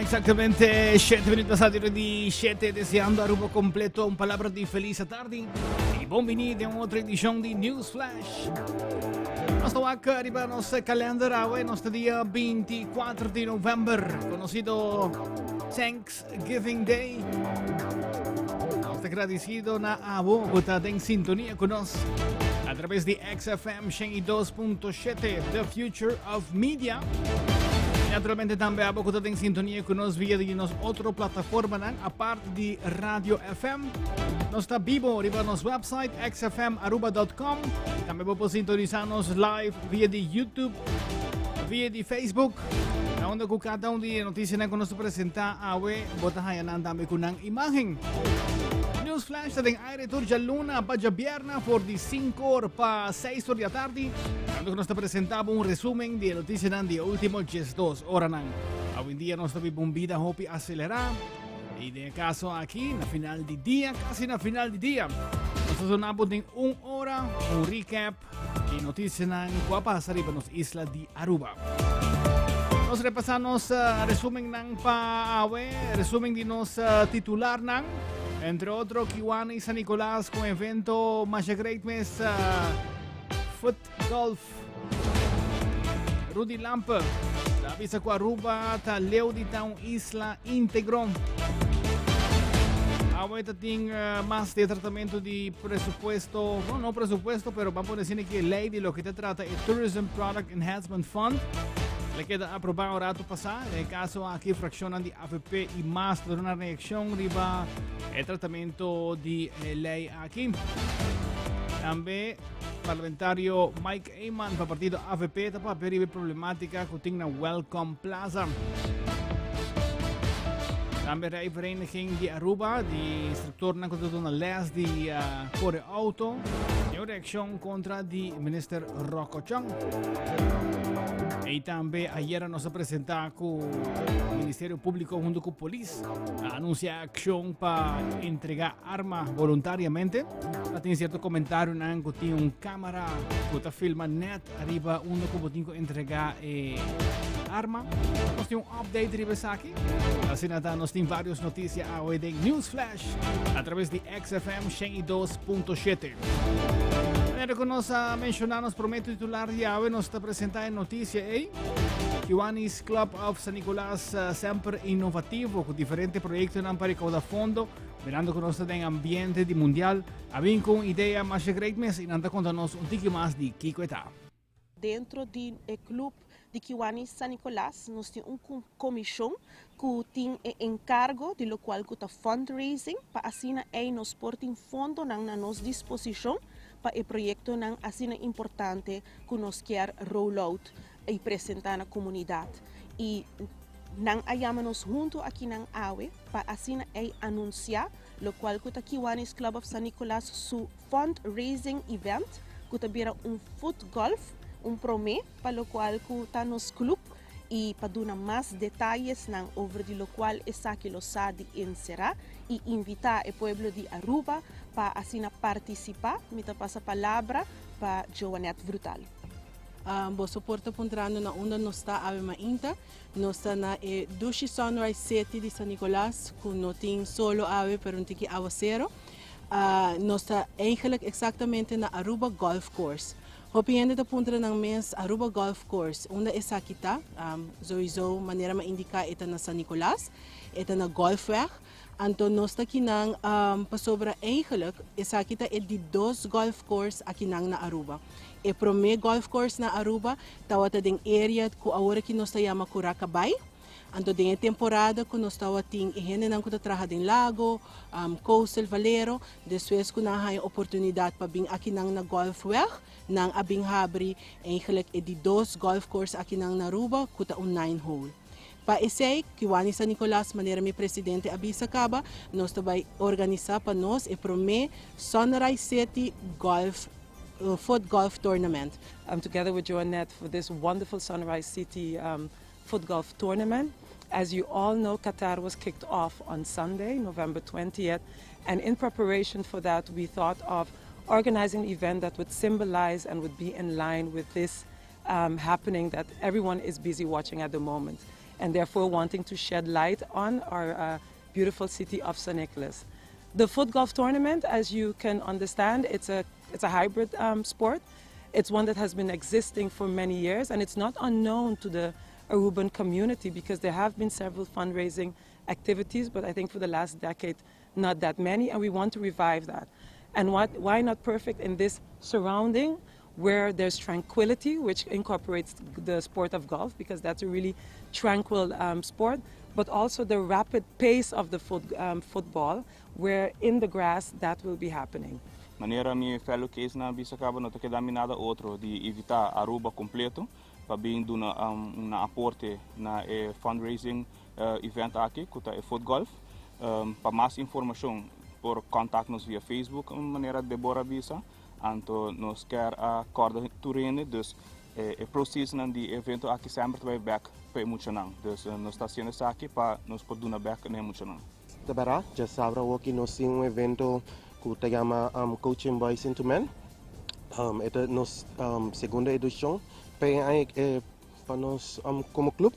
exactamente 7 minutos passati di 7, deseando a rubo completo un palabra di felice tardi e buon venite a un'altra edizione di News Flash. Nostro hack arriba a nostro calendario, nostro dia 24 di novembre, conosciuto Thanksgiving Day. Nostro agradecido na abo, buta en sintonía con nos a través de XFM 102.7, The Future of Media. Naturalmente también abbiamo contato in sintonia con nos via di nostra altra plataforma a parte di Radio FM. Nos sta vivo arriba a nostro website xfmaruba.com. También può sintonizarnos live via di YouTube, via di Facebook. Onde ku cada di noticia na kono presenta awe botahayan también con ang imagen. News Flash sa ding aire tur già luna pa già bierna for di 5 ore pa 6 ore di tardi. Quando nos presentaba un resumen de noticias de último 2 horas. Hoy en día nos bombida hopi acelerar. Y de caso aquí, na final de día, casi na final de día. Nos sonamos en 1 hora, un recap y noticias ng guapa arriba nos isla de Aruba. Nos repasamos resumen ng pa-awe, resumen de nos titular ng, entre otros, Kiwani San Nicolás con evento Masha Great Mess Foot Golf. Rudy Lampe, la visa qua Aruba, ta leo di taong isla íntegro. Ahorita ting más de tratamiento de presupuesto, no presupuesto, pero vamos a decir que ley de lo que te trata el Tourism Product Enhancement Fund. Le queda aprobado rato pasar. En el caso aquí fraccionan de AFP y más de una reacción riba el tratamiento de ley aquí. También parlamentario Mike Ayman para partido AFP para ver problemática que tiene Welcome Plaza. También hay vereniging de Aruba, de instructor na contra una les de Core Auto, y una reacción contra el ministro Rocco Chong. Y también ayer nos presentó con el Ministerio Público junto con Police, anuncia acción para entregar armas voluntariamente. Tiene cierto comentario que tiene una cámara que filma net arriba uno como tiene que entregar arma. Nos tiene un update de aquí. Así nada, nos tiene varias noticias hoy de News Flash a través de XFM 102.7. Como nos mencionamos, prometo titular de hoy nos está presentando noticia Kiwanis Club of San Nicolás sempre innovativo con diferentes proyectos para recaudar fondos, mirando con nosotros en ambiente de mundial. Habían con idea más great mes y nada contanos un poquito más de Kiko Eta. Dentro do clube de Kiwanis San Nicolás, nós temos uma comissão que tem encargo de lo qual que fundraising para assim nós portem fundo na nossa disposição para o projeto não assim importante que nós quer roll out e apresentar na comunidade. E não ayamos junto aqui na AWE para assim anunciar lo qual que o Kiwanis Club of San Nicolás su fundraising event que tabira foot golf promê para o qual está nos club e para dar mais detalhes over de lo qual está que lo sabe encerrar e invitar o pueblo de Aruba para assim participar. Me passa a palavra para Joanette Brutal. Bo suporta puntrano na onda no está ave mainta, no está na Dushi Sunrise City de San Nicolás, que no tem solo ave pero um tiki aguacero. No está eigenlijk exactamente na Aruba Golf Course. Hopiende da punta ng mes Aruba Golf Course, una isa kita, sowieso maneira ma-indika ita na San Nicolás, ita na golfweg. Anto nos ta kinang pasobra eigenlijk isa kita di 2 golf course a kinang na Aruba. E prome golf course na Aruba, tawata ding area ku awara kinos ta yama Kurakabay. Anto din temporada ku nos tawating ihene nang kutatraha din lago, coastal valero, deswes ku na hay oportunidad pa bing akinang na golfweg nang abing habri eigenlijk di 2 golf course akinang na Aruba kuta 9 hole. Pa isay, Kiwanis San Nicolás, maneira mi presidente Abisa Caba, nos tabay organiza pa nos e prome Sunrise City Golf Foot Golf Tournament. I'm together with Joanette for this wonderful Sunrise City Foot Golf Tournament. As you all know, Qatar was kicked off on Sunday, November 20th, and in preparation for that, we thought of organizing an event that would symbolize and would be in line with this happening that everyone is busy watching at the moment. and therefore wanting to shed light on our beautiful city of San Nicolas. The foot golf tournament, as you can understand, it's a hybrid sport. It's one that has been existing for many years, and it's not unknown to the Aruban community because there have been several fundraising activities, but I think for the last decade, not that many, and we want to revive that. And why not perfect in this surrounding where there's tranquility, which incorporates the sport of golf, because that's a really tranquil sport, but also the rapid pace of the football, where in the grass that will be happening. Maneira minha fellow case na bisa acaba não ter dado nada outro de evitar Aruba completo para bem do na aporte na fundraising event aqui que é foot golf. Para mais informação por contato-nos via Facebook maneira Deborah Bisa. Anto nos quer a corda turene dus processo de evento aqui sempre vai back para muito não. Dus nos está sendo aqui para nos poder dar back nem muito não. Tabara já sabe que nós temos evento que se chama Coaching Boys into Men. Esta é nossa segunda edição. Para nós como clube,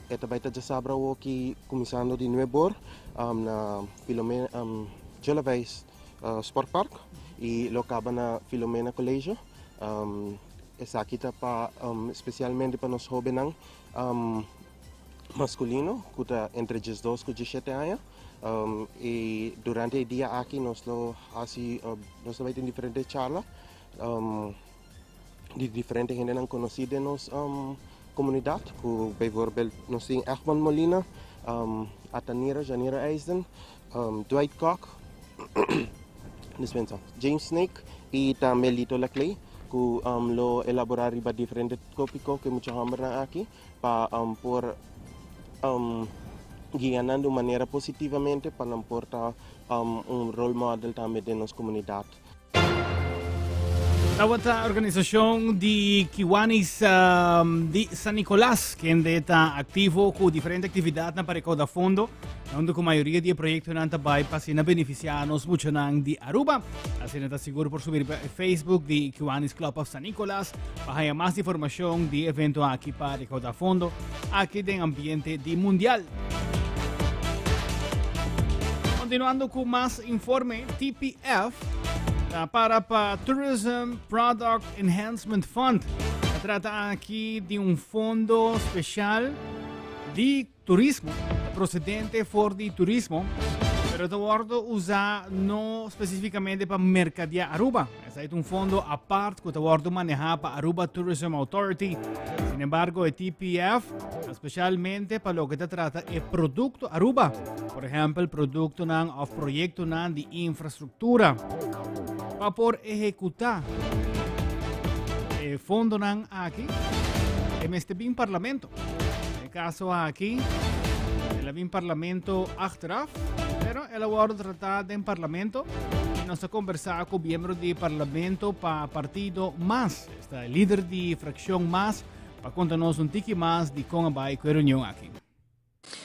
esta vai já sabe que começando de novo na Filomena Jolawais Sport Park e lo acaba na Filomena Colégio. Essa aqui está especialmente para nós jovens masculino, que está entre 12 e 17 anos. E durante o dia aqui nós vamos ter diferentes charlas de diferentes gente não conhecida na nossa comunidade. Por exemplo, nós temos Erwan Molina, Atanira, Janira Eisen, Dwight Koch, James Snake e também Lito Laclay, que lo elaborar riba diferentes tópicos que muita gente aqui para por guiando de maneira positivamente para portar role model também de nossa comunidade. La organización de Kiwanis de San Nicolás, que está activo con diferentes actividades para recaudar fondos, donde la mayoría de proyectos van a beneficiarnos mucho de Aruba. Así está seguro por subir Facebook de Kiwanis Club of San Nicolás para más información de evento aquí para recaudar fondos aquí en ambiente de mundial. Continuando con más informe, TPF para Tourism Product Enhancement Fund. Se trata aquí de un fondo especial de turismo, procedente de turismo, pero todo usa no específicamente para mercadear Aruba. Es un fondo aparte que todo maneja para Aruba Tourism Authority. Sin embargo, el TPF especialmente para lo que se trata es producto Aruba. Por ejemplo, el producto o proyecto de infraestructura. Para por ejecutar el fondo aquí en este BIM Parlamento. En el caso aquí, el BIM Parlamento achteraf, pero el abordo tratado en Parlamento y nos ha conversado con miembros del Parlamento para partido más, está el líder de fracción más, para contarnos un tiki más de cómo va a reunión aquí.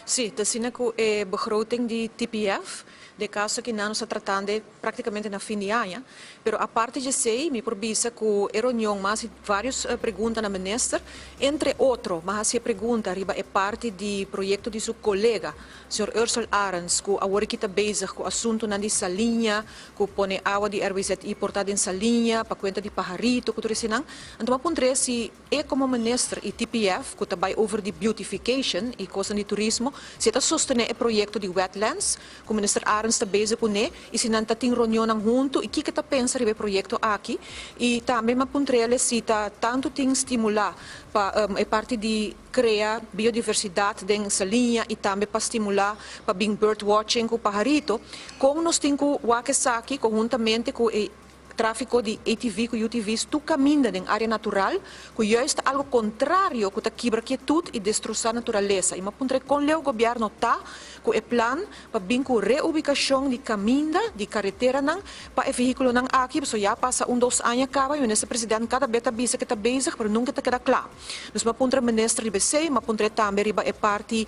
Sì, tasina ko begroting di TPF, de caso que não está tratando praticamente na fim de ano, pero a parte de sei, me provisa que a reunião mas várias perguntas na minister, entre outros, mas a pergunta riba é parte de projeto de seu colega, Sr. Ursula Arens, que agora que está bezig com o assunto na de salinha, que põe água de RWZI portada em salinha, para conta de pajarito, que tudo isso não. Então, a ponto se é como minister e TPF, que está over de beautification e coisa de turismo, se está sostener o projeto de wetlands, que o minister Arens está bezig com ele, e se não está tem reunião junto, e que está pensando sobre o projeto aqui, e também a ponto se está tanto tem estimular para a parte de criar biodiversidade dentro dessa linha e também para estimular para bird watching com o pajarito, como nós temos o Wakesaki, conjuntamente com o tráfico de ATV com UTVs, tu caminha em área natural, que juist algo contrário, que quebra quietude e destruir a natureza. E me apontrei com o governo tá com o plano para vir com reubicação de caminho, de carretera não, para o veículo não aqui, so já passa 2 anos acaba, e o ministro presidente cada vez avisa que está bezig, mas nunca está queda claro. Então me apontrei ministro de BC, me apontrei também riba parte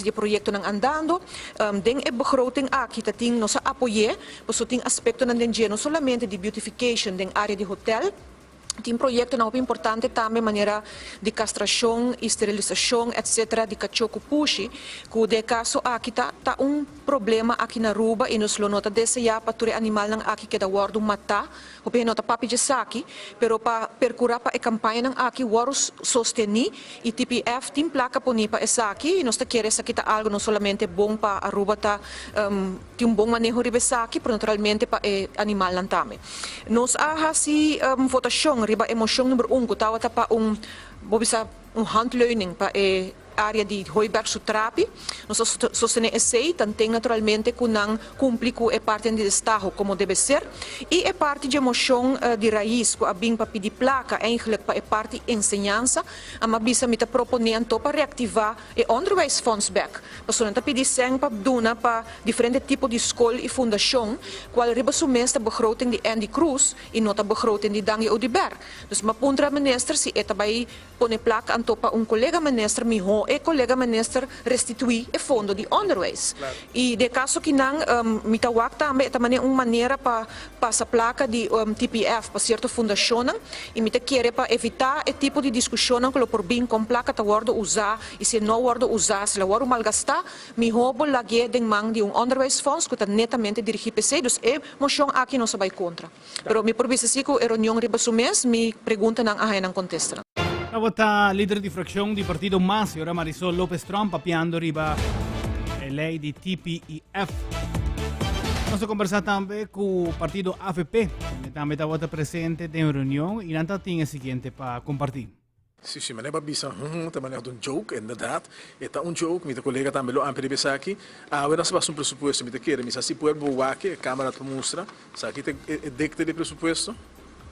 de projeto não andando, den e begroting aqui, tá tem nossa apoio, mas tem aspecto não den não solamente de beautification dentro da área de hotel, Tem projeto não importante também maneira de castração, esterilização, etc. de cachorro puxi, que de caso aqui tá problema aqui na Aruba e nos lo nota desse já para animal não aqui que da wardo matar, o bem nota papi de saki, pero para percurar para a campanha não aqui warus sostenir e TPF tem placa poni para essa aqui e nós tá querer essa tá algo não somente bom para Aruba tá tem bom manejo de saki, pero naturalmente para animal não também. Nós si votação riba emoção número 1, que tawa pa handleuning pa área de Hooiberg Sutrapi, nós sostenemos esse, também naturalmente que não cumpre com a parte de Estado como deve ser, e a parte de emoção de raiz, que a bem para pedir placa, eigenlijk para a parte de ensinança, a mabisa me está proponendo para reativar o onderwijsfonds back. Para não pedir sem para dona para diferentes tipos de escola e fundação, qual riba sumesta begroting de Andy Cruz e nota begroting de Dangi Odiber. Dus ma puntra minister si eta bij pone placa anto pa colega minister miho e collega minister restituir e fondo di onderwijs. E de caso que não mitawak também também maneira para passa placa de TPF para certa fundação e mita querer para evitar e tipo de discussão que lo por bem com placa ta wardo usar e se não wardo usar se la wardo malgastar miho bol lagi den mang de onderwijsfonds que tá netamente dirigido PC dus e moção aqui não se vai contra. Pero mi provisa si ko reunião riba sumes mi pergunta nang ahay nang contesta. La leader di frazione di partito MAS, ora Marisol Lopez Trump, papiando riba lei di TPEF. Nós conversar também com o partido AFP, que também está presente em reunião e não tem o seguinte para compartilhar. Sim, mas não é bisa, também é um joke, inderdaad. É um joke, meu colega também lo ampli de aqui. Nós passamos um pressuposto, me quer, mas se puder boa a câmera para mostrar, aqui tem decte de pressuposto,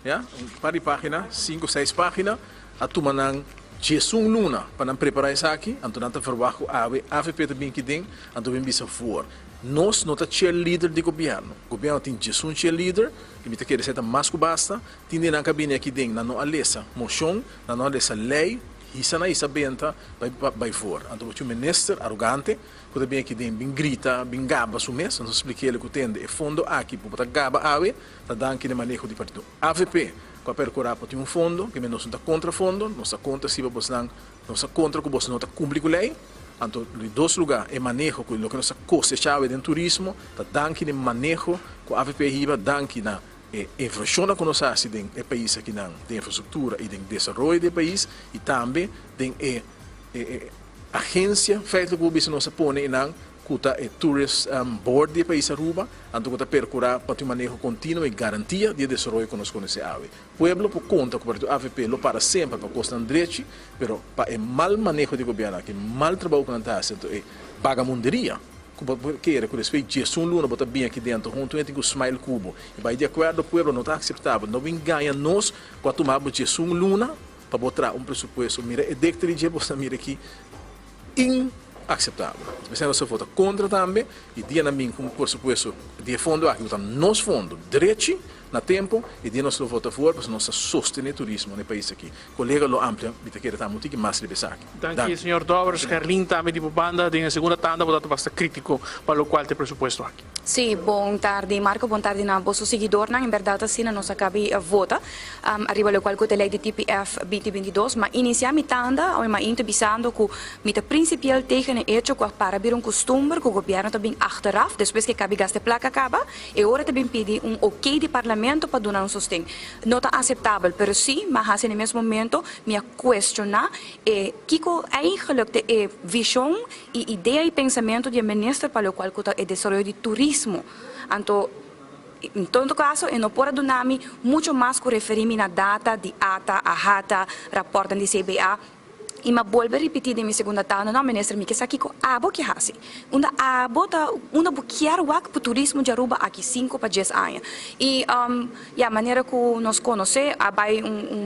já, para página, 5, 6 páginas. A turma não Jesus luna para preparar isso aqui, então não verwacht a AFP também que tem, então bem bisa for. Nós não tá cheerleader de governo. O governo tem Jesus cheerleader, que me quer dizer mais que basta. Tem na cabine aqui dentro, na não alessa moção, na não alessa lei, isso não é benta vai for. Então o ministro arrogante, que também aqui dentro bem grita, bem gaba sumes, não expliquei ele que tem de fundo aqui para gaba ave, tá dando que de manejo de partido AFP. Para percurar para um fundo, que nós não está contra fundo, nós está contra se você não está contra que você não está cumprindo com a lei. Então, em dois lugares, é manejo com o que nós coseçamos em turismo, está dando que manejo com a AFP riba, dando que na infraestrutura que nós fazemos no país aqui na infraestrutura e no desenvolvimento do país e também tem a agência feita que o business nós põe na kuta tourist board de país Aruba, anto kuta percurar para um manejo contínuo e garantia de desenvolvimento que nós conhecemos. Pueblo por conta que o AFP lo para sempre para costar direito, pero para o mal manejo de governo, que mal trabalho que não está sendo é vagabunderia. Que era que respeito Jesus luna botar bem aqui dentro, junto com o Smile Cubo. E vai de acordo o pueblo não está aceitável, não vem ganhar nós para tomar Jesus luna para botar pressuposto, mira, é decto de você mira aqui aceitável. Você não se vota contra também e dia na mim, como por supuesto, de fundo aqui, então nós fundo direito na tempo e dia nós vota fora para nós sostener turismo no país aqui. Colega lo amplia, bita querer tá muito que mais de pensar aqui. Danke, senhor Dobres, Gerlin também de banda, de segunda tanda, botato bastante crítico para o qual te pressuposto aqui. Sim, bom tarde, Marco, bom tarde na vosso seguidor, na em verdade assim nós acabei vota, arriba o qual que lei de TPF 2022, mas iniciamos tanda, ou mas interessando que mita principal tegen é hecho que para vir costume que o governo também achteraf, depois que cabe gaste placa acaba, e ora também pedir ok de parlamento para dar sustento. Não está aceitável, mas sim, mas no mesmo momento me questionar Kiko eigenlijk de visão e ideia e pensamento do ministro para o qual é desenvolvimento de turismo. Então, em todo caso, eu não posso dar muito mais que referir-me na data de ata, a ata, rapporto de CBA. E ma volve repetir de minha segunda tanda, não, ministro, me que aqui com abo que hasi. Abo tá, buquear o ac para turismo de Aruba aqui 5 para 10 anos. E a maneira que nós conhecemos,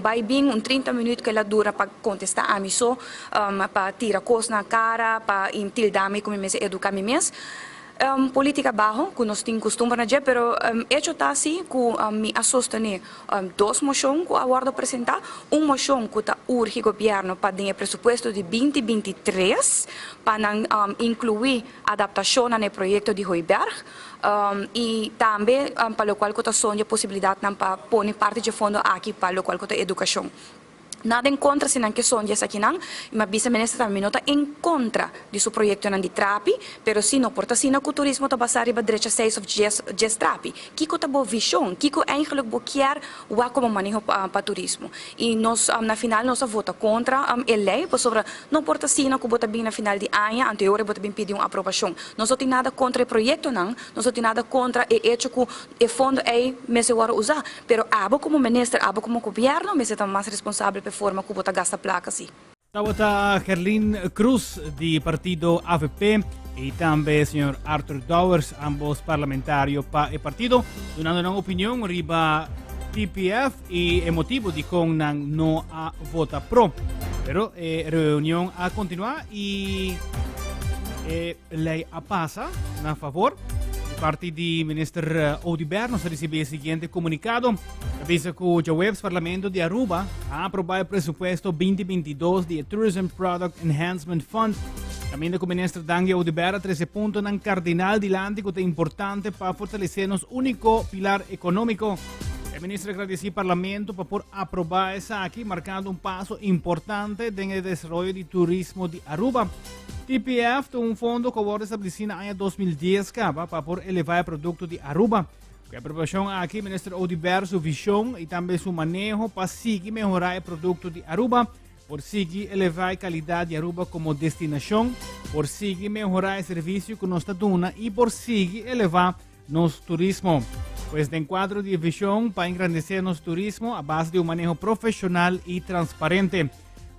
vai bem 30 minutos que ela dura para contestar a mim só, para tirar coisa na cara, para intildar-me como me educar-me mesmo. política bajo, que nós temos costume de pero hecho tá assim que me a sostener duas moções que aguardo apresentar, uma moção que tá urge governo para ter presupuesto de 2023 para incluir adaptação no projeto de Hoiberg e também para o qual que tá sonha possibilidade para pôr parte de fundo aqui para o qual que tá educação. Nada em contra se não que sonha essa aqui não, mas vice-ministra também não está em contra de seu projeto não de trapi, pero se não porta se não que o turismo está passar para direita 6 of just trapi, que está boa visão, que eigenlijk quer o como manejo para turismo e nós na final nós vota contra a lei, por sobre não porta se não que bota bem na final de ano, anterior bota bem pedir uma aprovação, nós não tem nada contra o projeto não, nós não tem nada contra o hecho que o fundo é mesmo agora usar, pero abo como ministro, abo como governo, mas é mais responsável forma que bota gasta placa sim. Tawata Gerlin Cruz di partido AVP y también señor Arthur Dowers, ambos parlamentarios para el partido, dando una opinión riba TPF y el motivo de con no a vota pro. Pero reunión a continuar y lei a pasa a favor. Parte di Minister Odiber nos recibe el siguiente comunicado. Dice que el Webs Parlamento de Aruba ha aprobado el presupuesto 2022 de Tourism Product Enhancement Fund. También el Minister Dangui Odiber 13 puntos en cardinal dilante que es importante para fortalecer nuestro único pilar económico. El ministro agradeció al Parlamento por aprobar esa aquí, marcando un paso importante en el desarrollo del turismo de Aruba. TPF tem fundo que foi estabelecido no ano 2010 para elevar o produto de Aruba. A aprovação aqui, o ministro Odiber, sua visão e também seu manejo para seguir melhorar o produto de Aruba, por seguir elevar a qualidade de Aruba como destinação, por seguir melhorar o serviço que nós está dando e por seguir elevar nosso turismo. Pues de enquadro de visão para engrandecer nosso turismo a base de manejo profissional e transparente.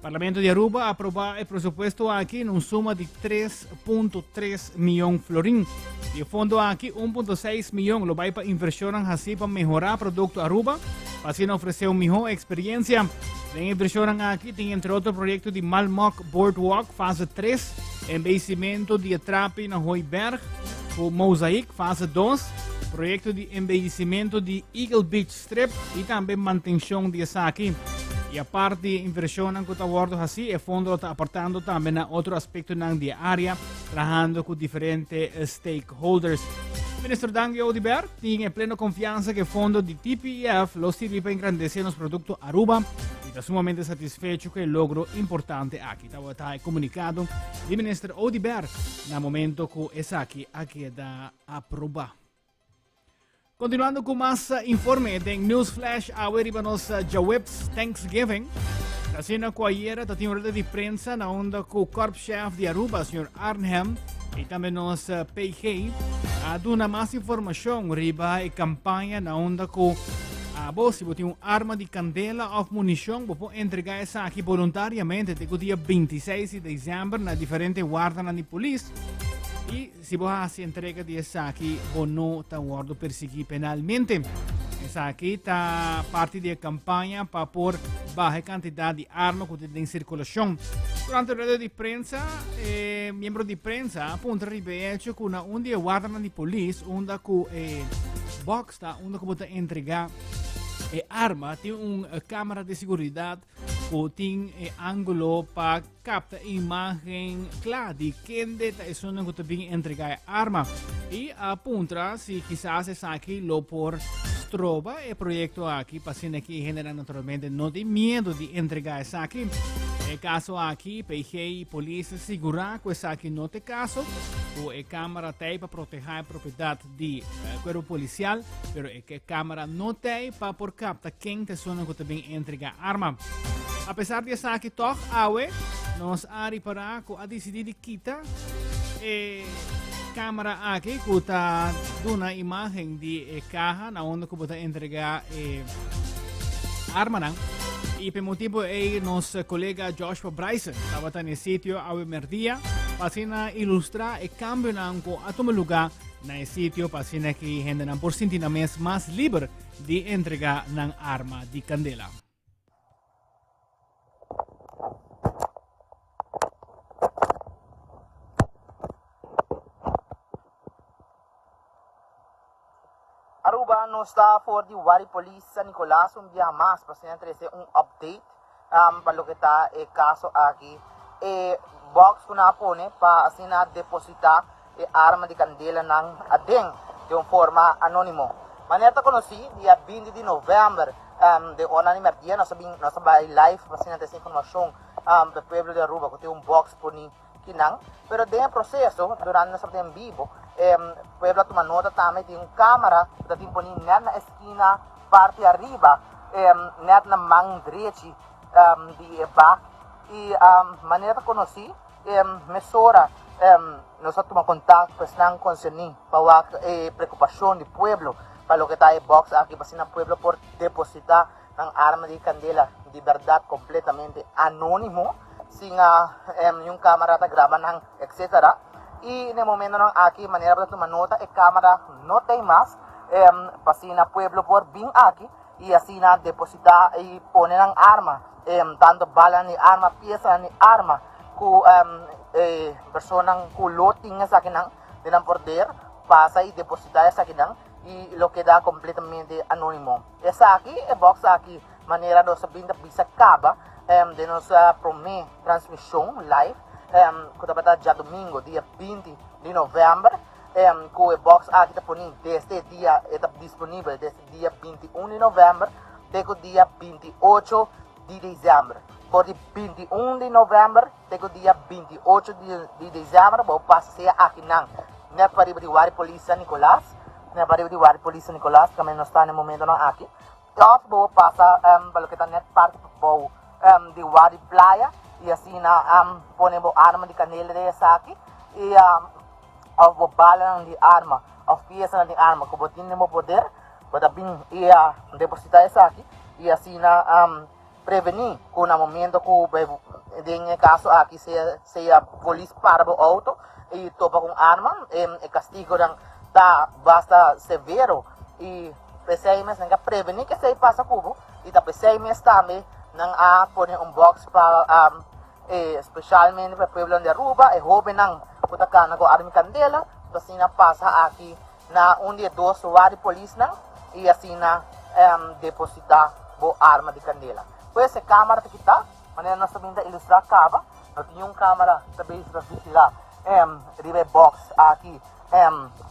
Parlamento de Aruba aprobou o presupuesto aqui em suma de 3.3 milhões florim. E o fundo aqui 1.6 milhões lo vai para inversão assim para melhorar o produto Aruba, para assim oferecer uma melhor experiência. Tem inversão aqui tem entre outros projetos de Malmok Boardwalk fase 3, embellecimento de atrape na Hoiberg, o Mosaic fase 2, projeto de embellecimento de Eagle Beach Strip e também manutenção de essa aqui. E a parte de inversão que está abordo assim, o fundo está aportando também a outro aspecto da área, trabalhando com diferentes stakeholders. O ministro Dangui Odiber tem plena confiança que o fundo de TPF lo sirve para engrandecer os produtos Aruba e está sumamente satisfeito com o logro importante aqui. Está comunicado do ministro Odiber no momento que essa aqui da aprovar. Continuando com mais informe de Newsflash, agora vamos a Jaweb's Thanksgiving. Assim, na ayer, tem uma de prensa na onda com o corpo-chefe de Aruba, Sr. Arnhem, e também nos PG, a dar mais informação riba a campanha na onda com se você tem arma de candela ou munição, você pode entregar essa aqui voluntariamente até o dia 26 de dezembro na diferentes guardas de polícia. E se você entrega de essa aqui, você não está guardado perseguir penalmente. Essa aqui está parte da campanha para pôr baixa quantidade de armas que tem em circulação. Durante a roda de prensa, membro de prensa aponta ribeiro que um dia guarda de polícia, onde o box está, onde você entregar arma, tem uma câmera de segurança que tem ângulo para captar imagem clara de quem é pessoa que também entregar arma. E aponta se quizás essa aqui lo por trova o projeto aqui, paciente que genera naturalmente não tem medo de entregar essa aqui. No caso aqui, PG e polícia segurar que essa aqui não tem caso, a câmara tem para proteger a propriedade do corpo policial, mas a câmara não tem para por captar quem pessoa que também entregar arma. Apesar de essa aqui toch nós a reparar que a decidir quitar câmera aqui que está dando a imagem de caixa na onde que você entregar arma não. E por motivo nosso colega Joshua Bryson estava no sítio ao merdia para ilustrar o cambio que a tomar lugar no sítio para que a gente por sentir mais livre de entregar a arma de candela. Aruba não está for the Wari Police San Nicolas dia mais para trazer update para o que está o caso aqui e box que na pone para assim depositar arma de candela ng adeng de uma forma anônimo. Maneira conheci dia 20 de novembro de ona ni merdia nós sabay live para essa informação para o povo de Aruba que tem box por ni kinang pero dentro processo durante nós em vivo pueblo toma nota também tem câmera que tem por net na esquina parte arriba net na mão direita de back e maneira conheci mesura nós toma contato com os concernidos para a preocupação do pueblo para o que está em box aqui para o pueblo por depositar ng arma de candela de verdade completamente anônimo sem yung câmera tá gravando etc. E no momento nang aqui maneira para tomar nota a câmera não tem mais para o pueblo por vir aqui e assim depositar e pôr ng arma tanto bala ni arma pieza ni arma ku personang ku loting sa akin ng poder pasa e depositar sa akin e lo queda completamente anónimo. Essa aqui é box aqui maneira de saber bisa acaba de nossa primeira transmissão live que está já domingo dia 20 de novembro que o box aqui está ponindo desde dia está disponível desde dia 21 de novembro até o dia 28 de dezembro. Por dia 21 de novembro até o dia 28 de dezembro vou passar aqui na para o Wari Police San Nicolas na barrio de Wari Police San Nicolas que não está no momento não aqui. Off vou passar para o que está net parte vou de Wari Playa e assim ponemos arma de canela dessa aqui e vou bala de arma of pieza de arma que vou ter no poder para bem e depositar essa aqui e assim prevenir que no momento que tem caso aqui se a polícia para o auto e topa com arma e castigo da basta severo e PCMS nang prevenir que se passa cubo e da PCMS também nang pone box para especialmente para o pueblo de Aruba e jovem nang putakan ko armi candela assim passa aqui na dia 2 Wari Police nang e assim depositar bo arma de candela. Pues a câmera kita maneira nós também ilustrar acaba nós tínhamos câmera também para vigilar ribe box aqui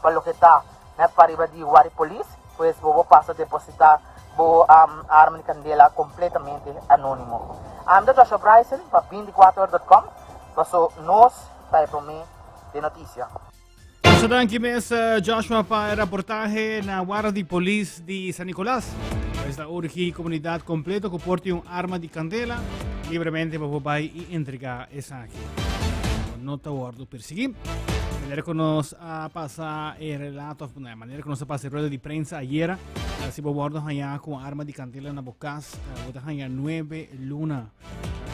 para o que está na pariba de Wari Police pues vou passar a depositar bo arma de candela completamente anônimo. Da Joshua Bryson para 24horas.com passo nós tayo para mim de notícia. Sa danki mes Joshua pa reportaje na Guardia di Police di San Nicolas. Questa urgi comunidad completo que porti un arma di candela libremente para y entregar esa aquí. No te guardo perseguir. De manera que nos pasa el relato, de manera que nos pasa el rueda de prensa ayer, si guardo allá con arma de candela en la bocas, botas allá 9 lunas.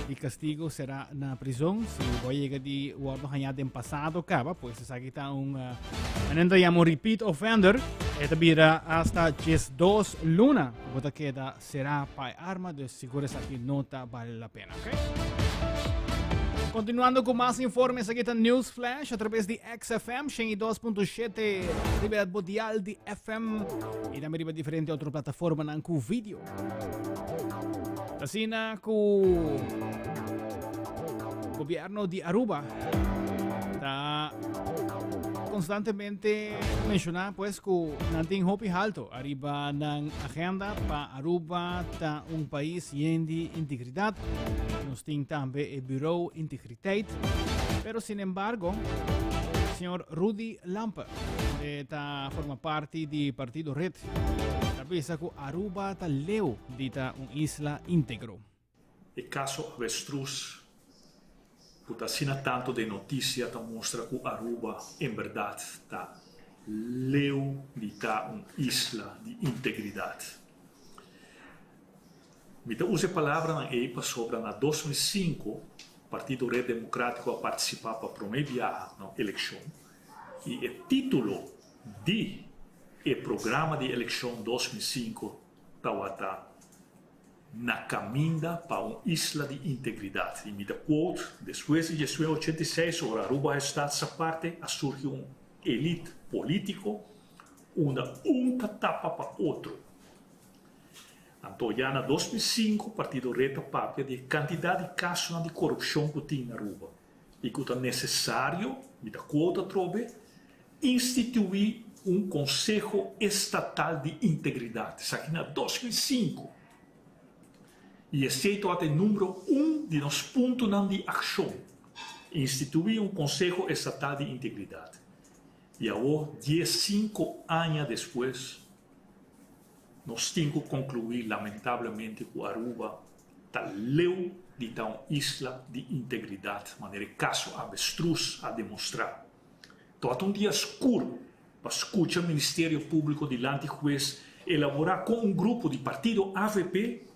El castigo será en la prisión. Si voy a llegar de guardo allá de pasado acaba, pues aquí está un manera llamo repeat offender. Esta virá hasta 2 lunas. Bota queda será para arma de seguridad aquí nota vale la pena, ¿ok? Continuando com mais informes aqui no News Flash através de XFM 102.7 Liberdade Mundial de FM e também riba diferente outra plataforma com vídeo. Assim com o governo de Aruba está constantemente mencionar pues que nating hopi alto arriba ng agenda para Aruba ta un país lleno de integridad. Nos ting también el Bureau Integridad. Pero sin embargo, el señor Rudy Lampa forma parte del Partido Red. Pensa que Aruba ta leu dita un isla íntegro. Il caso Avestruz puta sina tanto de noticia ta mostra que Aruba en verdad ta leu dita un isla de integridade. Mita use palavra na EIPA sobre na 2005 Partido Red Democrático a participar para promover na eleição e o título de o programa de eleição 2005 estava na caminha para uma isla de integridade. E me da quote, depois de 1986, Aruba está essa parte, surge elite político um tapa para outro. Então, já em 2005, o partido Rede Papia de quantidade de casos de corrupção que tinha na Aruba. E que é necessário, de quota trobe, instituir Conselho Estatal de Integridade. Isso aqui em 2005. E esse é o número 1 de nos pontos de ação. Instituir Conselho Estatal de Integridade. E agora, 15 anos depois, nós temos que concluir, lamentavelmente, que Aruba está leu de uma isla de integridade, de maneira que caso avestruz a demonstrar. Então, um dia escuro para escutar o Ministério Público de Juez elaborar com um grupo de partido AVP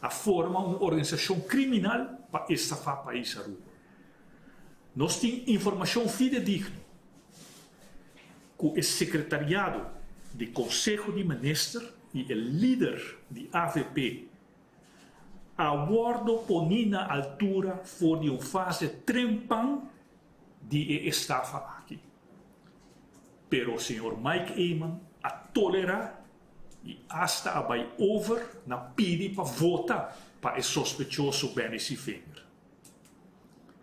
a formar uma organização criminal para estafar o país Aruba. Nós temos informação fidedigna que o secretariado do Conselho de Ministros e o líder de AVP aguardo poni na altura for de uma fase trempang de estafa aqui. Pero o senhor Mike Eyman a tolerar e hasta a vai over na pedi para votar para o sospechoso Benici Finger.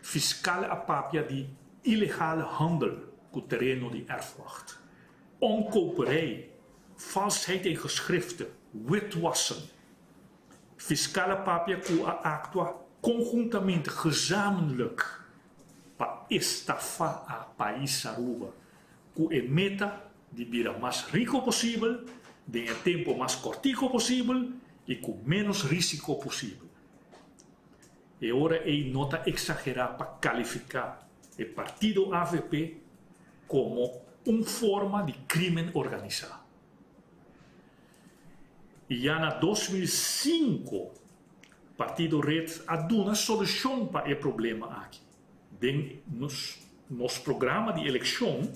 Fiscal a papia de ilegal handel com o terreno de erfwacht. Onkoperij, valsheid in geschriften, witwassen. Fiscale papia que actua conjuntamente, gezamenlijk, para estafar a país Aruba, que é meta de vir mais rico possível, de tempo mais cortico possível e com menos risco possível. E agora é nota exagerar para qualificar o partido AVP como uma forma de crime organizado. E já em 2005, o Partido Red aduna solução para o problema aqui. Nos programa de eleição,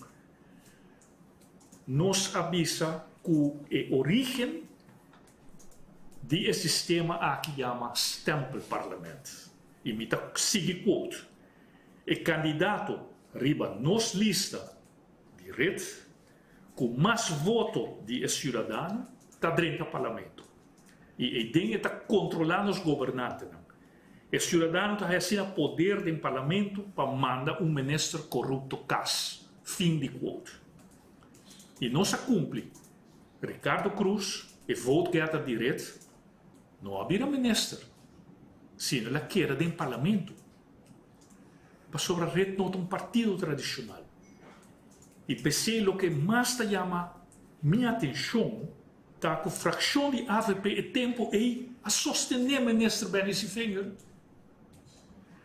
nos avisa que a origem do sistema aqui chama stempel parlamento. E me sigue quote. O candidato riba nos lista de Red, com mais voto de cidadão, está dentro do parlamento. E a ideia está controlando os governantes. O cidadão está recebendo poder do parlamento para mandar ministro corrupto cas. Fim de quote. E não se cumpre. Ricardo Cruz, e voto getter direto, não havia ministro. Sino ela queda do parlamento. Para sobre a rede não um partido tradicional. E pensei o que mais te chama minha atenção, tá que a fração de AVP é tempo a sostener o ministro Benici Finger.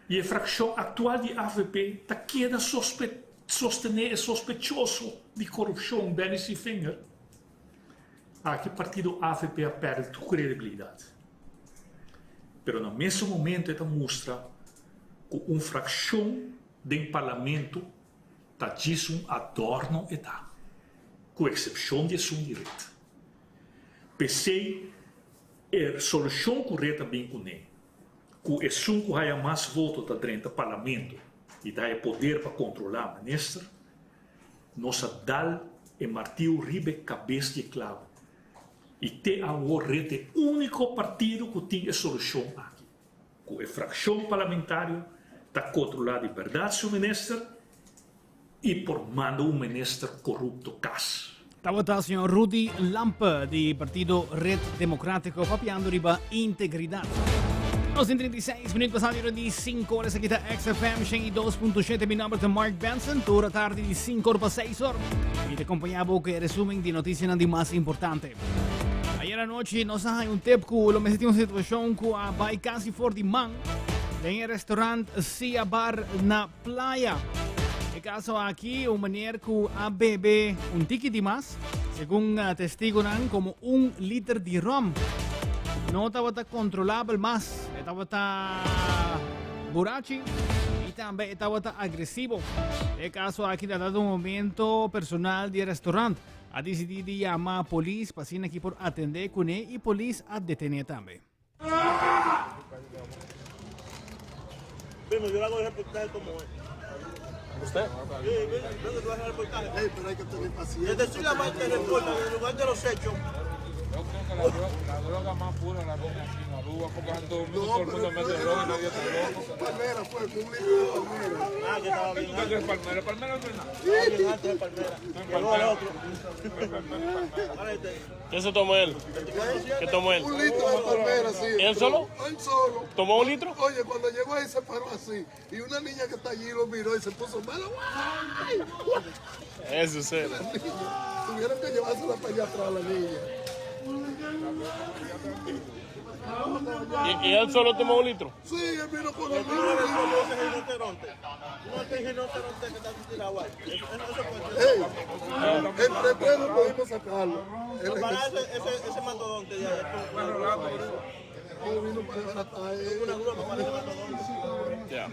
E a fração atual de AVP está queda sostener o sospechoso de corrupção Benici Finger. Aqui o partido AVP perde sua credibilidade. Mas no mesmo momento, ela mostra que uma fração do parlamento está diz um adorno eta, com exceção de um direito. Pensei a solução correta bem com ele, que é um que há mais votos dentro do parlamento e dá poder para controlar o ministro, nós dá o martírio ribe cabeça de clavo. E tem agora o único partido que tem a solução aqui. Com a fração parlamentar está controlada de verdade o ministro e por mando um ministro corrupto cas. Estava o senhor Rudy Lampa, do Partido Red Democrático, papiando riba integridade. Nos 36 minutos passati di 5 ore sa kita XFM 102.7. Mi nome è Mark Benson. Ora tardi di 5 ore pa 6 ore. E te acompanhavo con il resumen di notizie di más importante. Ayer anoche nos hay un tip que lo me sentí una situación que vai casi for di man en el restaurante Sia Bar na playa. El caso aquí, un manier que a bebe un tiki di más, según testigo como 1 litro de rum. No estaba controlable más, estaba borracho y también estaba agresivo. El caso aquí ha dado un momento personal del restaurante. Ha decidido llamar a la policía para aquí por atender con él y la policía ha detenido también. Primo, yo la voy a reportar como es. ¿Usted? Pero hay que tener paciencia. Es decir, la marca de reporta en el lugar de los hechos. Yo creo que la droga más pura la ven aquí en Aruba, porque todo el mundo mete droga y nadie está loco. Palmera fue, fue un litro de palmera. Ah, que estaba bien. ¿Qué es palmera? ¿Palmera no es nada? Estaba bien alto de palmera. Llegó al otro. ¿Qué se tomó él? ¿Qué tomó él? Un litro de palmera, sí. ¿Y él solo? Él solo. ¿Tomó un litro? Oye, cuando llegó ahí se paró así. Y una niña que está allí lo miró y se puso malo. ¡Ay! Eso sucede. Tuvieron que llevársela para allá atrás a la niña. ¿Y él solo tomó un litro? Sí, él vino con el litro. Entre pedos pudimos sacarlo. Ese mastodonte de ahí. Él vino para desbaratar. Una grúa para desbaratar. Ja.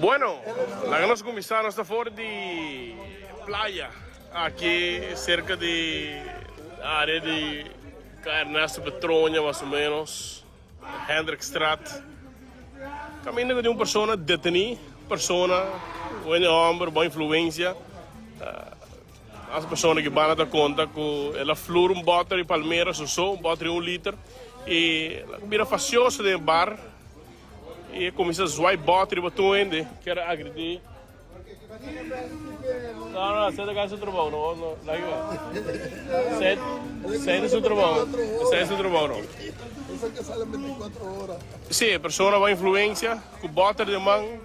Bueno, la nossa commissaris está fora de playa, aqui cerca de área de Ernesto Petronha, mais ou menos, Hendrikstraat. Caminho de uma pessoa detenida, um homem, boa influência. As pessoas que vão dar conta que ela flor bota de palmeira, bota de 1 litro, e ela vira faciosa de bar. E começa a zoar bota de batom ainda, que era agredir. Não, sai da casa do trabalho, não, lá sai do seu trabalho, sai do seu trabalho, não. Isso que sai 24 horas. Sim, a pessoa vai influência, com bota de mão.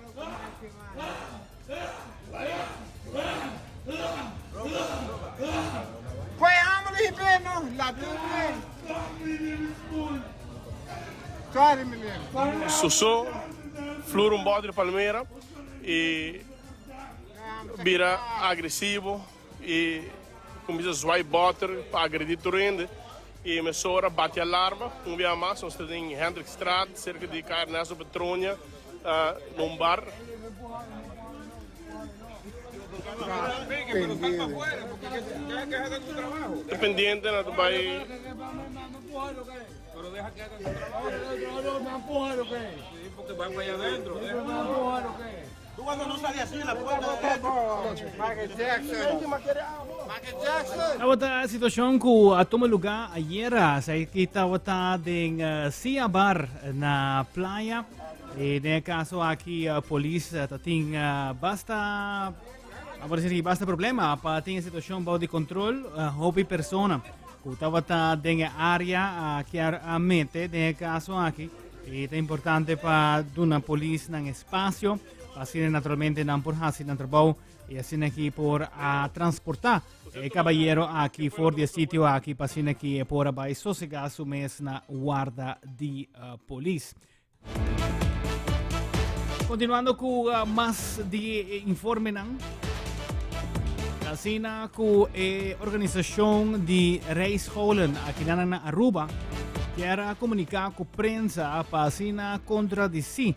Foi amo de pleno, lá Sussou, flor bota de palmeira e vira agressivo e começa a zoar bota para agredir turende e a pessoa bate alarma, um dia mais, nós estamos em Hendrikstraat, cerca de Ernesto Petronha, num bar. Dependiente, não vai. Pero deja que haga su trabajo. No empuja lo que es. Sí, porque van allá adentro. No empuja lo que es. Tú cuando no salías así en la puerta de Michael Jackson. Nawata sitwasyon ko tumaluga ayera sa kita wata ding Sia Bar na playa. Ne kaso aki police tating basta basta problema pa ting sitwasyon ba di control hobby persona. Kutawata deng area chiaramente nel caso anche è importante per una police ng spazio pasine naturalmente non porhasi ng trabaho e asina ki por a transportar caballero aqui for di sitio aqui pasine ki por ba sosega sumes na guarda di police. Continuando con más di informe ng Sina ku organización de Reisholen aquí na Aruba quiera comunicar con prensa para sina contra de sí,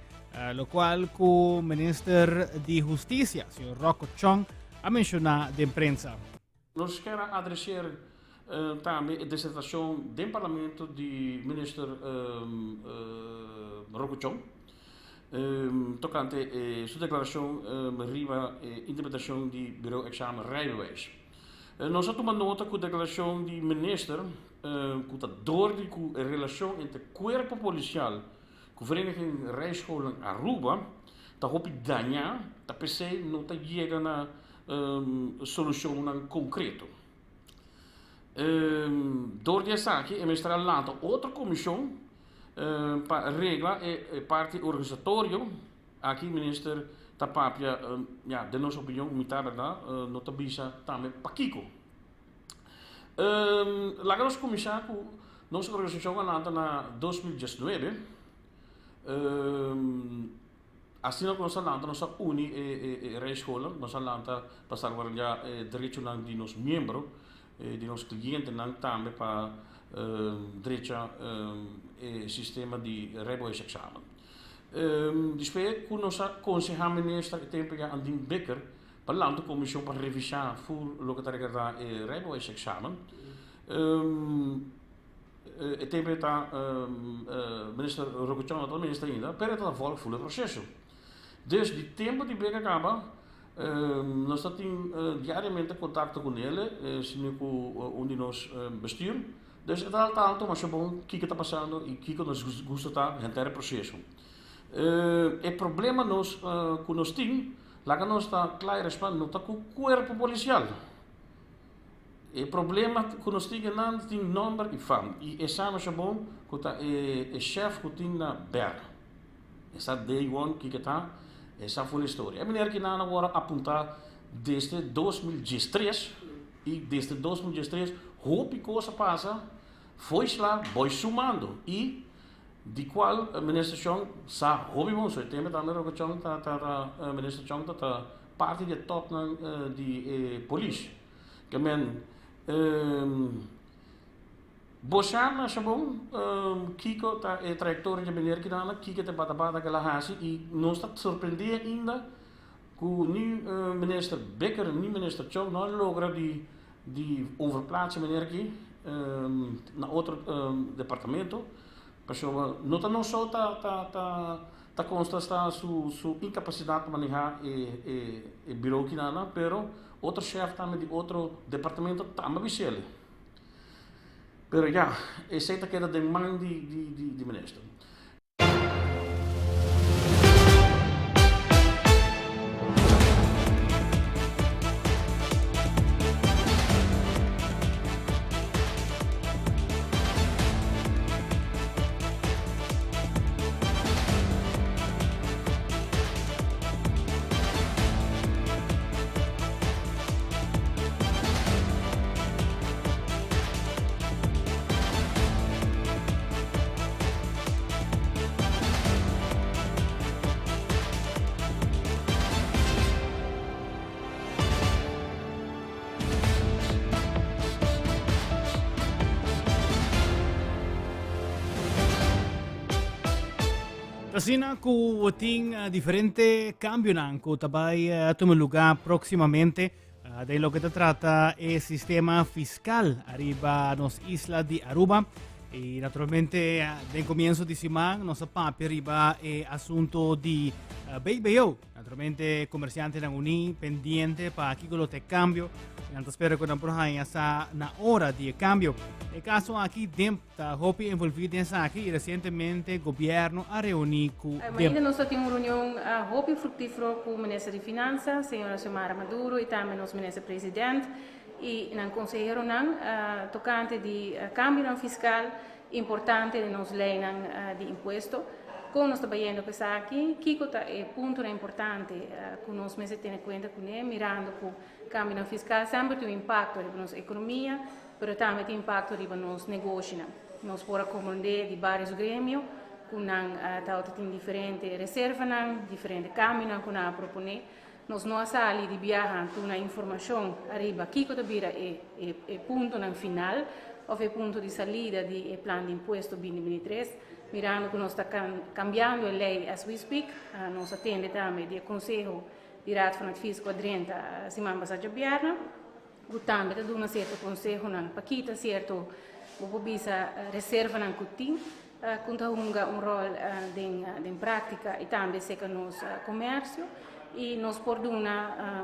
lo cual ku Minister de Justicia, señor Rocco Chong, ha mencionado de prensa. Nós queremos adressar também a dissertação do Parlamento de Minister Rocco Chong. Tocante sua declaração arriba interpretação do Bureau Examen Rijbewijs. Nós tomamos nota que a declaração do minister que está doordat a relação entre corpo policial com a Vereniging Rijscholen Aruba está hoop danha, está PC não está chega na solução concreta. Door die zaak é minister later outra comissão para regla e parte organisatório aqui minister tapapia de nossa opinião mitad verdade nota bisa também pakiko la nossa comissão nossa organização ananta na 2019 assim nós ananta nossa uni e reiscola nós ananta passar já direito de nos membros de nos clientes também para direito sistema de rijbewijsexamen. Depois, com nossa conselheira ministra e tempo já Andien Becker, para lá a comissão para revisar voor lo que está rijbewijsexamen. E tempo está minister Rocco Chong, minister ainda, para het volk voelen processo. Dus die tempo die bega acaba, nós temos diariamente contato com ele, sino com onde nós bestuur. Dus het is tanto, mas é bom o que está passando e o que nós gosta tá, entender o processo. O problema nós que nós temos, lá que nós está claro, não está com o corpo policial. O problema que nós temos não tem nome e fama. E essa é bom que tá o chefe que tem na BER. Essa day one que está, essa foi a história. A maneira que nós agora apontar desde 2013 e desde 2013 roupa coisa passa, foi lá, vai sumando e de qual a ministra Chong sa hobby bom, so tema também o Chong a ministra Chong tá parte de top de polícia. Que men Bochana chamou Kiko tá trajetória de maneira que dá Kiko te bata que lá hasi e não está surpreender ainda que o minister Becker, o minister Chong não logra de overplaatsen meneer aqui na outro departamento, pessoa não só tá consta sua incapacidade de manejar o bureau que nada, pero outro chefe também de outro departamento também bisele. Pero ja, esse é que era de man de minister. Tasina ku ting diferente cambio nanku tabay tome lugar próximamente de lo que se trata el sistema fiscal arriba nos isla de Aruba y naturalmente del comienzo de semana nos papi arriba asunto di BBO naturalmente comerciantes nan uni pendiente para aquí con lo te cambio y spero que na sa na hora di cambio. El caso aquí ta hopi envolvido en aquí y recientemente el gobierno ha reunido con Ainda nós temos uma reunião hopi fructífera com o ministro de Finanças, senhora Xiomara Maduro, e também o ministro presidente e o conselheiro tocante de cambio fiscal importante de nos lei de imposto. Como nós trabalhando com aqui, que é ponto importante que nós mesmos temos em conta com ele, mirando que o cambio fiscal sempre tem um impacto na nossa economia, mas também tem impacto na nosso negócio. Nós podemos compreender de vários grêmios, que tem diferentes reservas, diferentes caminhos que nós proponemos. Nós não saímos de viagem com uma informação arriba, que é ponto no final, ou é ponto de saída do plano de imposto 2023. Mirando que nós estamos cambiando a lei as we speak, nós atendemos também do Conselho de Raad van Advies quadrante semana passada vierna, que também dá um certo conselho para quitar certo reserva na cutim, que tem um rol de prática e também seca nos comércio e nós podemos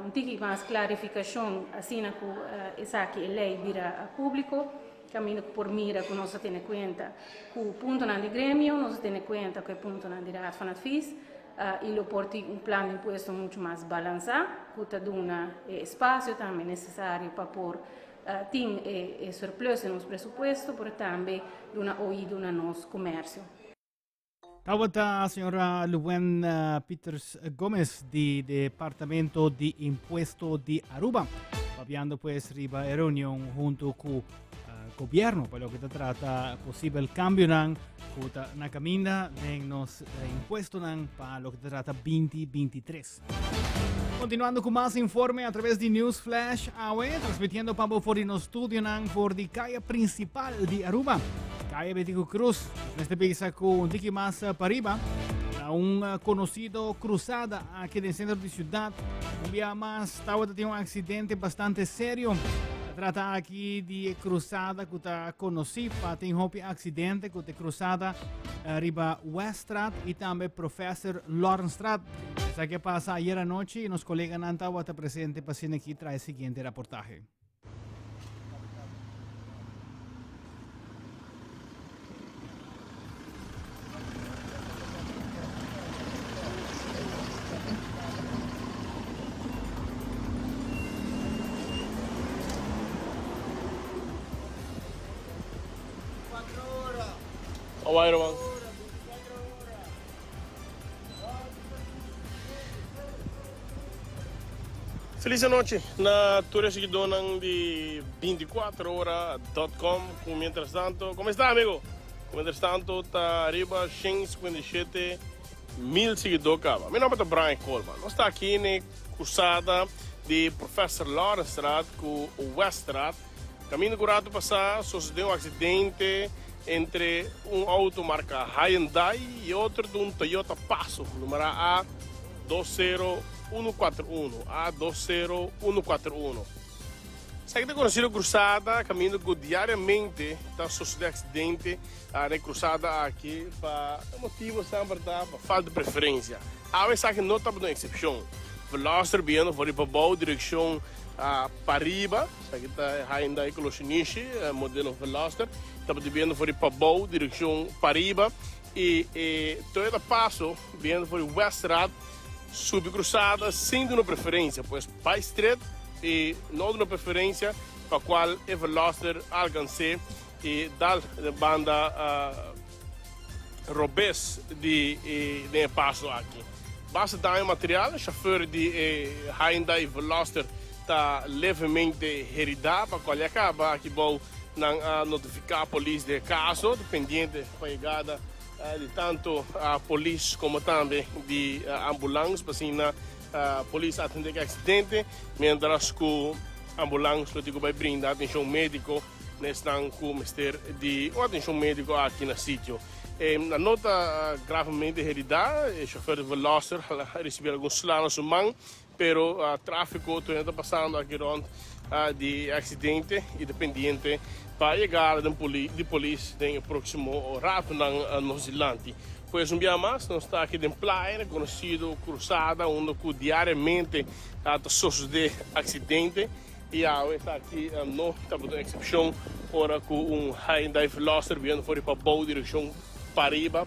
um pouco mais clarificação assim que essa aqui a lei vira público. Caminho por mira que nós temos em conta que o ponto de grêmio, nós temos em conta que o ponto de Raad van Advies e o porti plano de imposto muito mais balançado, que dá espaço também necessário para pôr tem surplus nos pressupostos, mas também dá ouído no nosso comércio. Tawad a senhora Luen Peters Gomez do Departamento de Impuesto de Aruba, avviando pues riba reunión junto con gobierno para lo que se trata posible cambio na caminda de los impuestos para lo que se trata 2023. Continuando con más informe a través de News Flash AWE, transmitiendo para por el estudio por la calle principal de Aruba, calle Betico Cruz, en este país con un poquito más para arriba, un conocido cruzada aquí en el centro de ciudad. Un día más, estaba teniendo un accidente bastante serio. Se trata aqui de cruzada que está conhecida, tem um acidente que está cruzada riba Weststraat e também Professor Lawrencestraat. Essa que passa ayer à noite e nos colegas Nantawa está presente para aqui traz o seguinte reportagem. Alright, man. Feliz noite na tua seguidora de 24horas.com. Mientras tanto, como está, amigo? Mientras tanto, está arriba 157 mil seguidores. Meu nome é Brian Coleman. Nós estamos aqui na cruzada de Professor Lawrencestraat com Weststraat. Caminho curado passar, sucedeu um acidente entre um auto marca Hyundai e outro de um Toyota Passo, número A20141. A20141. Essa aqui é conhecida cruzada, caminho que diariamente está sucedendo acidente na cruzada aqui, para motivo sempre para falta de preferência. A vezes aqui não está uma exceção. Veloster vindo por boa direção para riba, essa aqui está Hyundai Kolosinishi, modelo Veloster. Estamos vindo por boa direção para riba e Toyota Passo vindo por Weststraat, subcruzada sem uma preferência, pois para estreito e não uma preferência para qual é Veloster alcance e dar banda robês de passo aqui. Basta dar material, o chofer de Hyundai Veloster está levemente herido, para qual acaba aqui bom notificar a polícia de caso, dependente da chegada de tanto a polícia como também de ambulância, para assim a polícia atender o acidente, mientras que a ambulância vai brindar atenção médica, estão com o de atenção médica aqui no sítio. Na nota gravemente herida, o chofer de Veloster recebeu alguns lanos na mão, pero o tráfego está passando aqui rond de acidente e dependente para chegar de polícia no próximo rato na Nova Zelândia. Pois um dia mais, nós estamos aqui em Playa, conhecido cruzada, onde diariamente sucede acidente. E está aqui, não está uma exceção, ora com um Hyundai Veloster vindo fora para boa direção para riba.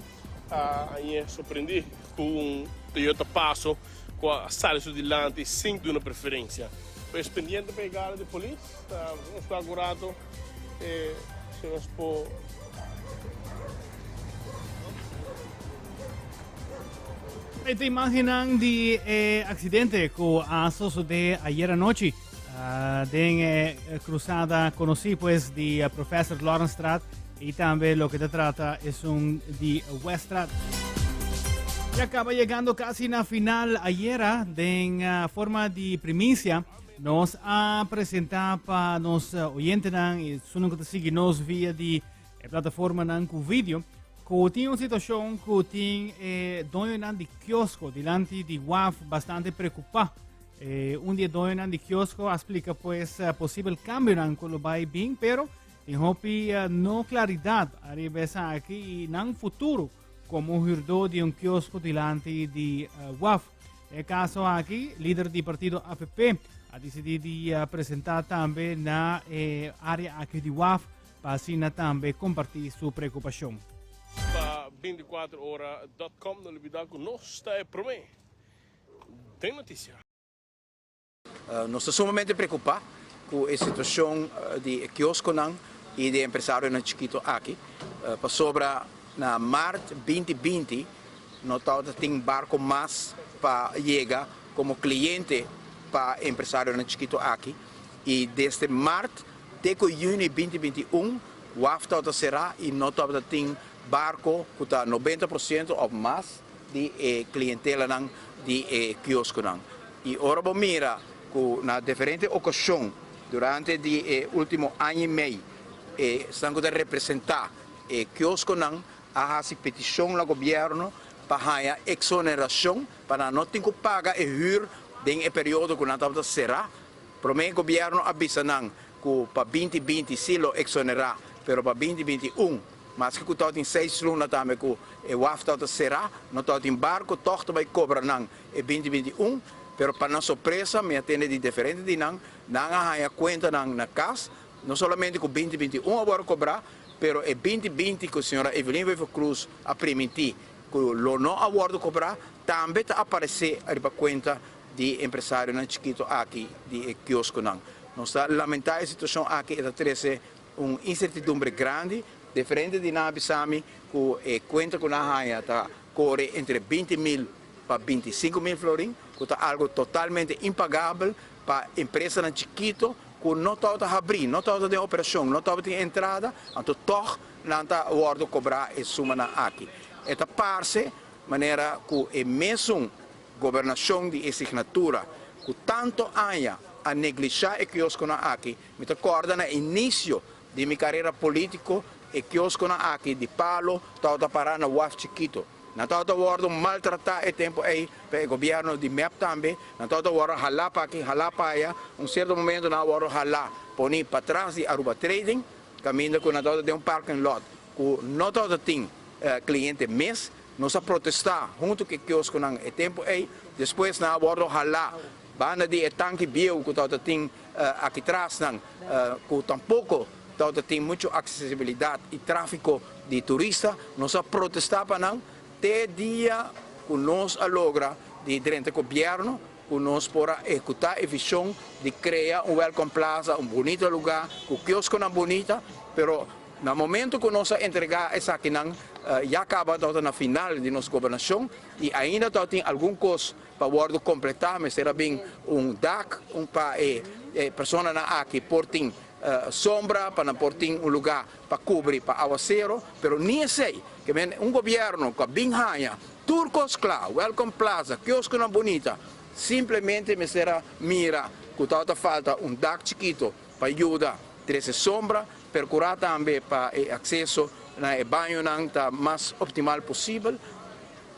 Aí surpreendi com um Toyota Passo com a salsa de lante sem uma preferência. Pois pendiente da pegada de polícia, vamos estar agorado e se nós pode. Esta imagen de accidente que sucedido ayer anoche de cruzada conocida pues de Professor Lawrencestraat y también lo que se trata es un de Weststraat. Y acaba llegando casi na final ayer de forma de primicia. Nos ha presentado para nos oyentes y son que seguimos via de plataforma com vídeo que tinha uma situação que tinha dono de quiosco delante de WAF bastante preocupado. Dia dono de quiosco explica pues possível cambio com o vai bem, pero tem não claridade arriba aqui e no futuro como herdor de quiosco delante de WAF. É caso aqui, líder do partido APP ha decidido apresentar também na área aqui de WAF para assim também compartilhar sua preocupação. Para 24horas.com, não olvidar que nós está por mim. Tem notícia. Nós estamos sumamente preocupados com a situação de quiosco e de empresário na Chiquito aqui. Para sobre na março 2020, nós temos barco mais para chegar como cliente para empresário na Chiquito aqui. E desde março até junho 2021, o AFTA será e nós temos barco que está 90% ou mais de clientela de quiosco. E ora vamos mirar que na diferentes ocasiões durante o último ano e meio estamos a representar quiosco a petição ao governo para a exoneração para não ter que pagar o juro em período que nós será. Para o governo avisa que para 2020 se lo exonerar, pero para 2021, mas que está em 6 lunas também que o afta será, não está em barco, toch vai cobrar não em 2021, pero para nossa surpresa, me atende de diferente de não há conta na casa, não somente com 2021 agora cobrar, pero em 2020 que a senhora Evelyn Weaver Cruz a permitir que o não agora cobrar, também está aparecer a conta de empresário na chiquito aqui de quiosco não. Nós está lamentar a situação aqui está trazendo uma incertidumbre grande, diferente de na Bissami que conta com a raia está corre entre 20 mil para 25 mil florins, que está algo totalmente impagável para a empresa na chiquito que não está a abrir, não está a operação, não está a entrada, então toch não está a cobrar a suma na aqui. Esta parte maneira que é mesmo governação de assinatura que tanto há a negligenciar o quiosco na aqui, me recorda no início de minha carreira política o quiosco na aqui de Palo, estava parar na UAF Chiquito. Não estava a maltratar o tempo aí, para o governo de MEP também, não estava a ralar para aqui, ralar para allá, certo momento não estava a ralar, pôr para trás de Aruba Trading, caminho que não estava de parking lot, que não estava tem cliente mês, nós a protestar junto com o quiosco na tempo aí, depois não estava a ralar, banda de tanque bio que estava tem aqui atrás, que tampouco tem muita acessibilidade e tráfego de turista, nós a protestar para não, até dia que nós logra de dentro do governo, que nós podemos executar a visão de criar welcome plaza, bonito lugar, com quiosco na bonita, pero no momento que nós entregar essa aqui já acaba na final de nossa governação e ainda tem algum coisa para completar, mas será bem DAC, para pessoa aqui portem sombra, para portem lugar para cobrir para aguaceiro, pero nem sei que governo que bem ganha, turcos claro, welcome plaza, quiosco na bonita, simplesmente me será mira que falta DAC chiquito para ajudar trazer sombra, procurar também para acesso na banho mais optimal possível.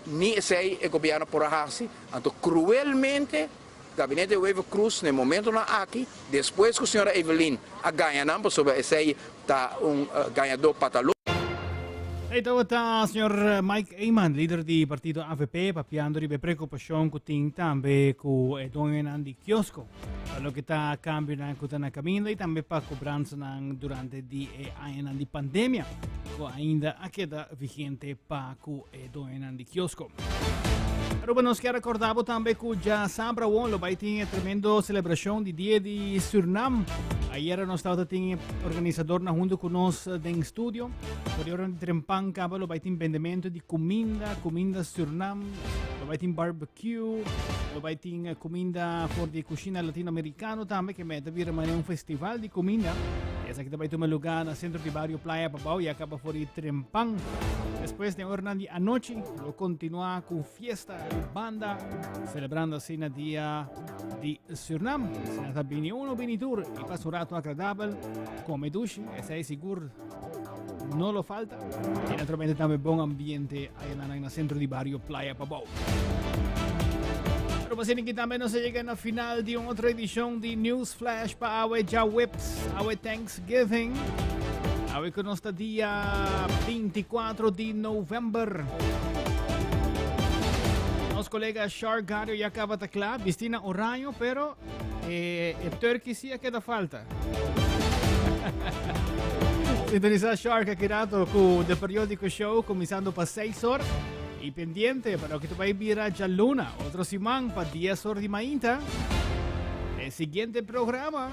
Nem sei o governo por assim, então cruelmente o gabinete Weaver Cruz no momento na aqui, depois que a senhora Evelyn a ganha não, sobre esse está ganhador patalão. Ito ta Sr. Mike Ayman, leader di Partido AVP, papiando ribe preoccupasyon ko ting tambe ko edongen ang di kiosko. Palo kita cambio na kuta na cammino e tambe pa cobranza nang durante di ayan di pandemia. Ko ainda a queda vigente pa ko edongen ang di kiosko. Pero nos que recordavo tambe ko ja sabra won lo baiting tremendo celebração de dia de Surinam. Ayer nos estaba el organizador na junto con nos en estudio. Por ahora en Trempang cabo lo baiting vendimento de comida Surinam, lo baiting barbecue, lo baiting comida for de cocina latinoamericano también que me debe un festival de comida. Esa que te baiting un lugar en el centro de barrio Playa Babao y acaba por de Trempang. Después de hora de anoche lo continúa con fiesta banda celebrando así el día de Surinam. Sinata bini uno bini tour y pasurato agradable come dushi e sei sicuro non lo falta e naturalmente también buon ambiente ahí en el centro de barrio Playa Babao. Pero pues que también nos llega en la final de otra edición de News Flash para Awe Whips, Awe Thanksgiving. Awe con nuestro día 24 de novembre. Nos colega Shark Gario ya acaba de claro, Vistina Oranho, pero el turkey sí queda falta. Sintonizar Shark ha creado del periódico show comenzando para 6 horas y pendiente para que tu país vira ya luna, otro simán para 10 horas de mañana. El siguiente programa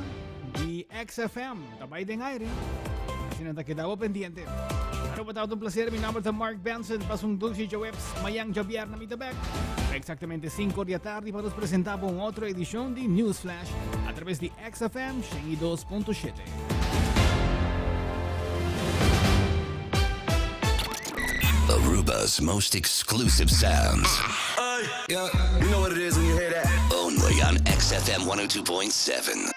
de XFM, también en aire. Así no te quedaba pendiente. Pero para un placer, mi nombre es Mark Benson, para un dulce Joeps, Mayang Javier na Mitabek. Exactamente 5 de la tarde para nos presentar otra edición de News Flash a través de XFM 2.7. Aruba's most exclusive sounds. Yeah, you know what it is when you hear that. Only on XFM 102.7.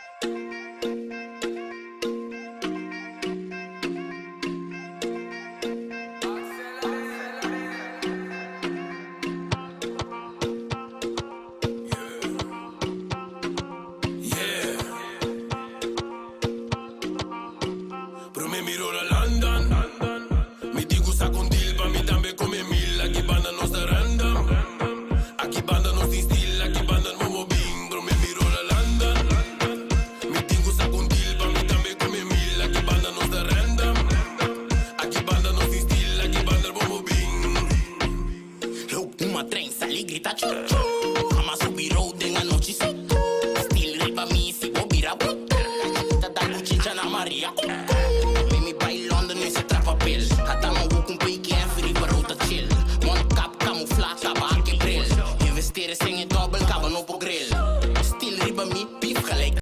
uma trem, sali grita tchu tchu. Ama subir road em a noite soto. Still riba mi si bobira buto. Tá da cuchincha na Maria. Mimi by London e se trapa pil. Hata ma hoek um pei que é free para outra chill. Mont cap camuflage, caba que brill. Investir sem double, caba no pouco